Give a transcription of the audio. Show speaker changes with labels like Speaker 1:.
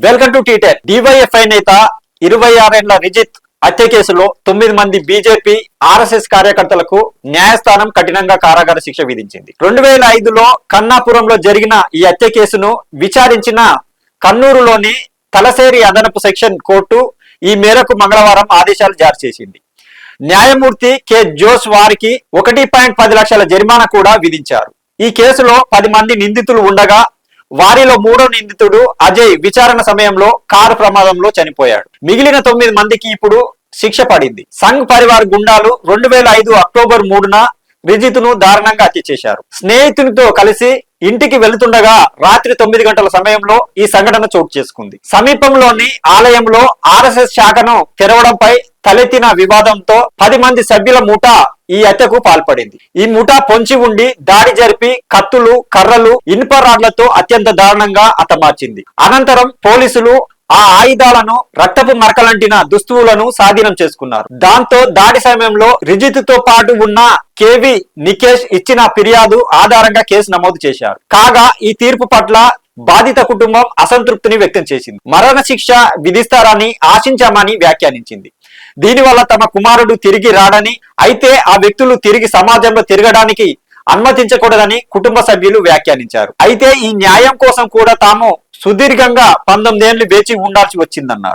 Speaker 1: Welcome to T10. DYFI నేత 26 ఏళ్ల రిజిత్ హత్య కేసులో 9 మంది బీజేపీ ఆర్ఎస్ఎస్ కార్యకర్తలకు న్యాయస్థానం కఠినంగా కారాగార శిక్ష విధించింది. 2005లో కన్నాపురంలో జరిగిన ఈ హత్య కేసును విచారించిన కన్నూరులోని తలసేరి అదనపు సెక్షన్ కోర్టు ఈ మేరకు మంగళవారం ఆదేశాలు జారీ చేసింది. న్యాయమూర్తి కె జోస్ వారికి 1.10 లక్షల జరిమానా కూడా విధించారు. ఈ కేసులో 10 మంది నిందితులు ఉండగా వారిలో 3వ నిందితుడు అజయ్ విచారణ సమయంలో కారు ప్రమాదంలో చనిపోయాడు. మిగిలిన 9 మందికి ఇప్పుడు శిక్ష పడింది. సంఘ్ పరివార్ గుండాలు 2005 అక్టోబర్ 3న రిజిత్ను దారుణంగా హత్య చేశారు. స్నేహితునితో కలిసి ఇంటికి వెళుతుండగా రాత్రి 9 గంటల సమయంలో ఈ సంఘటన చోటు చేసుకుంది. సమీపంలోని ఆలయంలో ఆర్ఎస్ఎస్ శాఖను తెరవడంపై తలెత్తిన వివాదంతో 10 మంది సభ్యుల ముఠా ఈ హత్యకు పాల్పడింది. ఈ ముఠా పొంచి ఉండి దాడి జరిపి కత్తులు, కర్రలు, ఇనుప రాడ్లతో అత్యంత దారుణంగా హతమార్చింది. అనంతరం పోలీసులు ఆ ఆయుధాలను, రక్తపు మరకలంటిన దుస్తువులను స్వాధీనం చేసుకున్నారు. దాంతో దాడి సమయంలో రిజిత్ తో పాటు ఉన్న కేవి నికేష్ ఇచ్చిన ఫిర్యాదు ఆధారంగా కేసు నమోదు చేశారు. కాగా ఈ తీర్పు పట్ల బాధిత కుటుంబం అసంతృప్తిని వ్యక్తం చేసింది. మరణ శిక్ష విధిస్తారని ఆశించామని వ్యాఖ్యానించింది. దీనివల్ల తమ కుమారుడు తిరిగి రాడని, అయితే ఆ వ్యక్తులు తిరిగి సమాజంలో తిరగడానికి అనుమతించకూడదని కుటుంబ సభ్యులు వ్యాఖ్యానించారు. అయితే ఈ న్యాయం కోసం కూడా తాము సుదీర్ఘంగా 19 ఏళ్లు వేచి ఉండాల్సి వచ్చిందన్నారు.